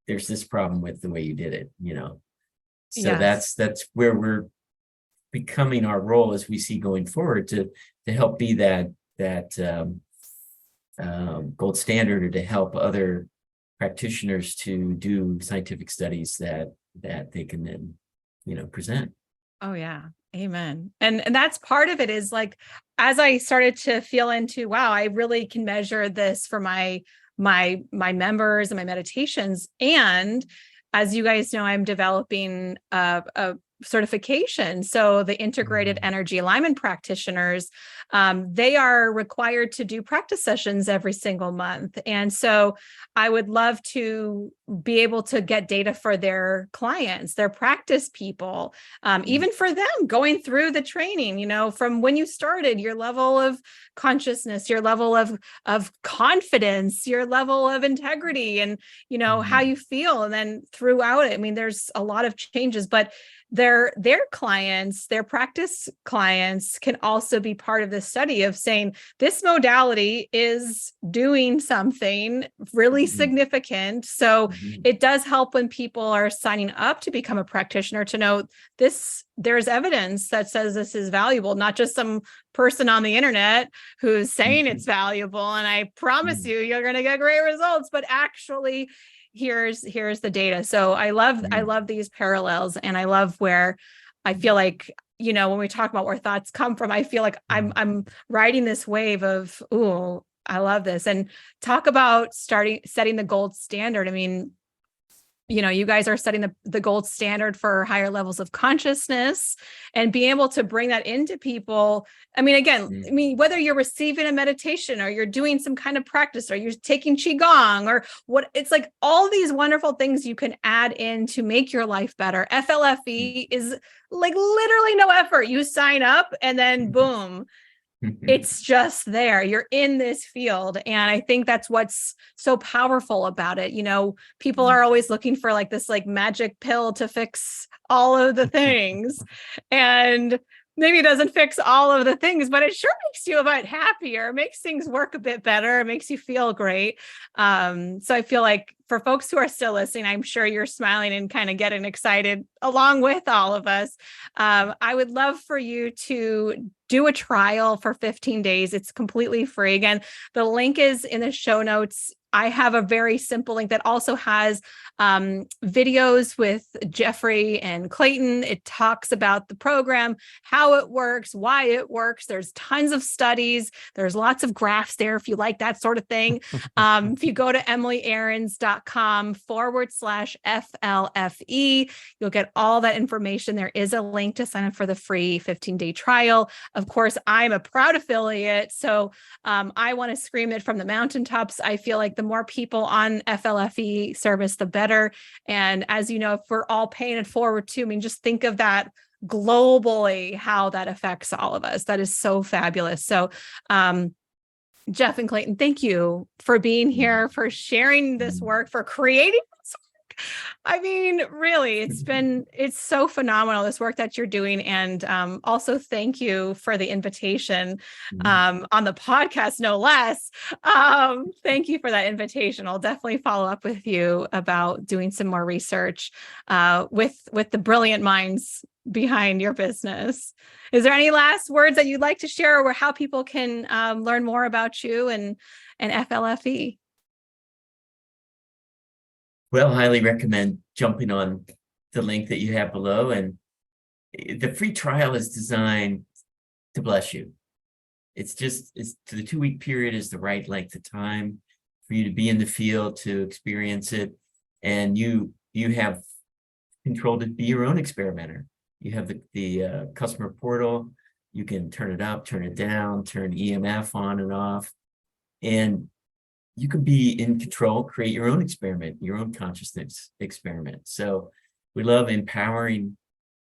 Speaker 2: there's this problem with the way you did it, So that's where we're becoming our role as we see going forward to help be that gold standard, or to help other practitioners to do scientific studies that they can then, present.
Speaker 1: Oh yeah. Amen. And that's part of it, is like, as I started to feel into, wow, I really can measure this for my members and my meditations. And as you guys know, I'm developing a certification. So the integrated energy alignment practitioners, they are required to do practice sessions every single month. And so I would love to be able to get data for their clients, their practice people, even for them going through the training, from when you started, your level of consciousness, your level of confidence, your level of integrity, and, how you feel. And then throughout it, I mean, there's a lot of changes, but their clients, their practice clients can also be part of this study of saying this modality is doing something really significant. So it does help when people are signing up to become a practitioner to know there's evidence that says this is valuable, not just some person on the internet who's saying it's valuable. And I promise you're going to get great results, but actually here's the data. So I love these parallels, and I love where I feel like, when we talk about where thoughts come from, I feel like I'm riding this wave of, ooh, I love this. And talk about setting the gold standard. I mean, you guys are setting the gold standard for higher levels of consciousness, and being able to bring that into people. I mean, again, whether you're receiving a meditation, or you're doing some kind of practice, or you're taking Qigong, or what, it's like all these wonderful things you can add in to make your life better. FLFE is like literally no effort. You sign up and then boom. It's just there. You're in this field. And I think that's what's so powerful about it. People are always looking for like this like magic pill to fix all of the things. And maybe it doesn't fix all of the things, but it sure makes you a bit happier, makes things work a bit better, it makes you feel great. So I feel like for folks who are still listening, I'm sure you're smiling and kind of getting excited along with all of us. I would love for you to do a trial for 15 days. It's completely free. Again, the link is in the show notes. I have a very simple link that also has videos with Jeffrey and Clayten. It talks about the program, how it works, why it works. There's tons of studies. There's lots of graphs there if you like that sort of thing. If you go to emilyaarons.com/FLFE, you'll get all that information. There is a link to sign up for the free 15-day trial. Of course, I'm a proud affiliate, so I want to scream it from the mountaintops. I feel like the more people on FLFE service, the better. And as you know, if we're all paying it forward too, I mean, just think of that globally, how that affects all of us. That is so fabulous. So, Jeff and Clayten, thank you for being here, for sharing this work, for creating this work. I mean, really, it's so phenomenal, this work that you're doing. And also thank you for the invitation on the podcast, no less. Thank you for that invitation. I'll definitely follow up with you about doing some more research with the brilliant minds behind your business. Is there any last words that you'd like to share, or how people can learn more about you and FLFE?
Speaker 2: Well, highly recommend jumping on the link that you have below. And the free trial is designed to bless you. The 2-week period is the right length of time for you to be in the field, to experience it. And you have control to be your own experimenter. You have the customer portal. You can turn it up, turn it down, turn EMF on and off. And you can be in control, create your own experiment, your own consciousness experiment. So we love empowering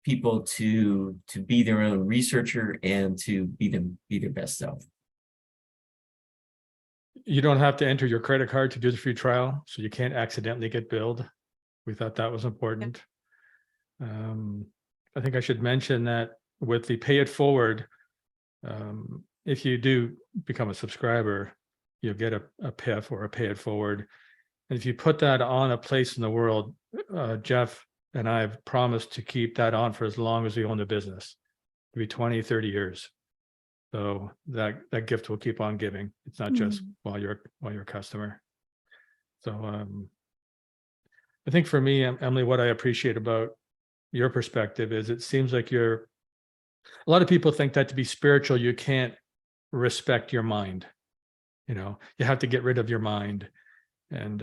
Speaker 2: people to be their own researcher and to be their best self.
Speaker 3: You don't have to enter your credit card to do the free trial, so you can't accidentally get billed. We thought that was important. I think I should mention that with the pay it forward, if you do become a subscriber, you'll get a PIF or a pay it forward. And if you put that on a place in the world, Jeff and I have promised to keep that on for as long as we own the business. It'll be 20, 30 years. So that gift will keep on giving. It's not just while you're a customer. So I think for me, Emily, what I appreciate about your perspective is it seems like a lot of people think that to be spiritual, you can't respect your mind. You have to get rid of your mind. And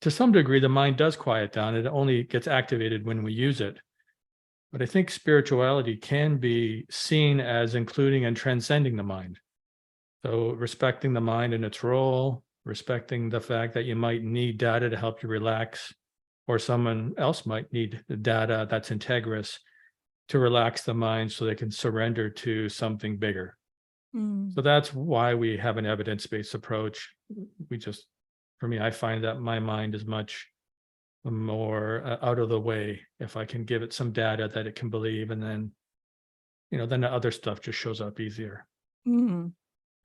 Speaker 3: to some degree, the mind does quiet down. It only gets activated when we use it. But I think spirituality can be seen as including and transcending the mind. So respecting the mind and its role, respecting the fact that you might need data to help you relax, or someone else might need the data that's integrous to relax the mind so they can surrender to something bigger. So that's why we have an evidence-based approach. For me, I find that my mind is much more out of the way if I can give it some data that it can believe, and then, then the other stuff just shows up easier.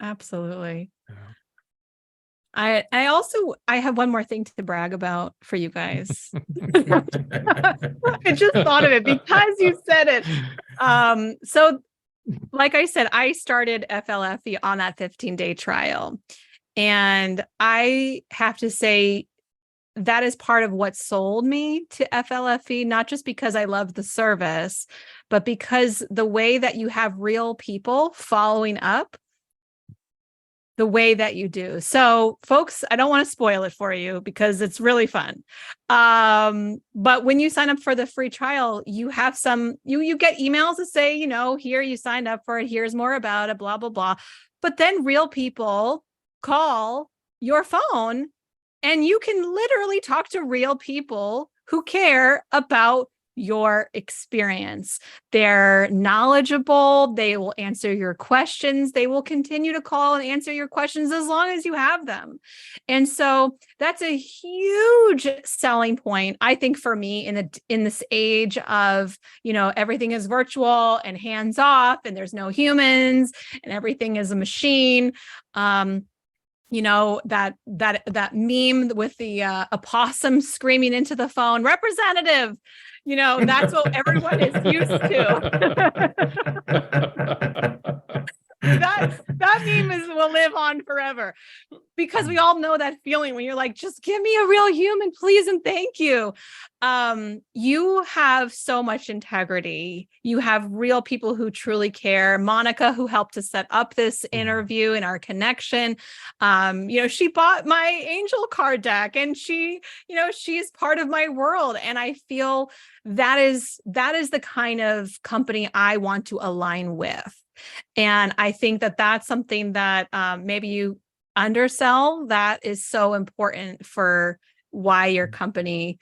Speaker 1: Absolutely.
Speaker 3: Yeah.
Speaker 1: I have one more thing to brag about for you guys. I just thought of it because you said it. So like I said, I started FLFE on that 15-day trial. And I have to say that is part of what sold me to FLFE, not just because I love the service, but because the way that you have real people following up the way that you do. So folks, I don't want to spoil it for you because it's really fun. But when you sign up for the free trial, you have you get emails that say, here you signed up for it. Here's more about it, blah, blah, blah. But then real people call your phone and you can literally talk to real people who care about your experience. They're knowledgeable. They will answer your questions. They will continue to call and answer your questions as long as you have them. And so that's a huge selling point, I think, for me in this age of, everything is virtual and hands off and there's no humans and everything is a machine. That meme with the opossum screaming into the phone, representative, that's what everyone is used to. that meme will live on forever. because we all know that feeling when you're like, just give me a real human, please. And thank you. You have so much integrity. You have real people who truly care. Monica, who helped to set up this interview and our connection. She bought my angel card deck, and she's part of my world. And I feel that is the kind of company I want to align with. And I think that that's something that maybe you undersell that is so important for why your company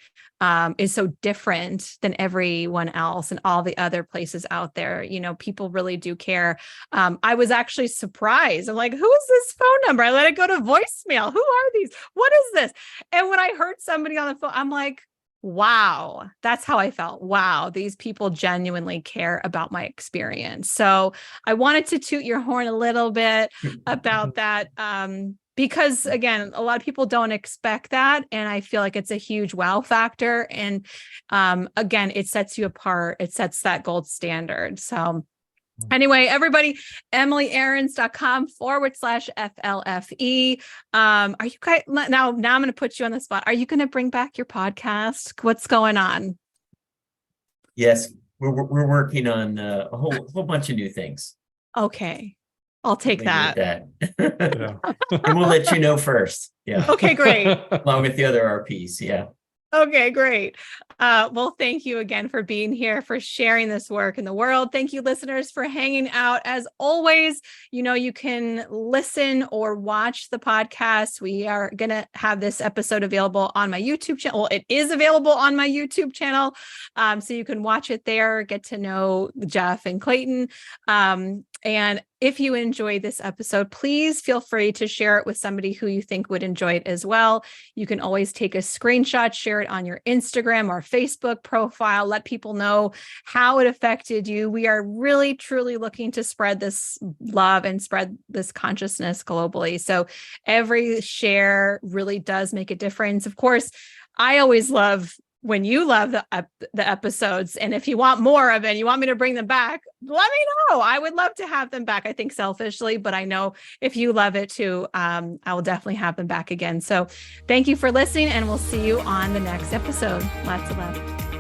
Speaker 1: is so different than everyone else and all the other places out there. People really do care. I was actually surprised. I'm like, who is this phone number? I let it go to voicemail. Who are these? What is this? And when I heard somebody on the phone, I'm like, wow, that's how I felt. Wow, these people genuinely care about my experience. So I wanted to toot your horn a little bit about that. Because again, a lot of people don't expect that. And I feel like it's a huge wow factor. And again, it sets you apart. It sets that gold standard. So anyway, everybody, emilyarons.com/FLFE. Are you guys now I'm going to put you on the spot. Are you going to bring back your podcast? What's going on?
Speaker 2: Yes, we're working on a whole bunch of new things.
Speaker 1: Okay. I'll take that.
Speaker 2: And we'll let you know first. Yeah.
Speaker 1: Okay, great.
Speaker 2: Along with the other RPs. Yeah.
Speaker 1: Okay, great. Well, thank you again for being here, for sharing this work in the world. Thank you, listeners, for hanging out. As always, you can listen or watch the podcast. We are going to have this episode available on my YouTube channel. Well, it is available on my YouTube channel. So you can watch it there, get to know Jeff and Clayton. And if you enjoyed this episode, please feel free to share it with somebody who you think would enjoy it as well. You can always take a screenshot, share it on your Instagram or Facebook profile, let people know how it affected you. We are really, truly looking to spread this love and spread this consciousness globally. So every share really does make a difference. Of course, I always love when you love the episodes, and if you want more of it, you want me to bring them back, let me know. I would love to have them back, I think selfishly, but I know if you love it too, I will definitely have them back again. So thank you for listening, and we'll see you on the next episode. Lots of love.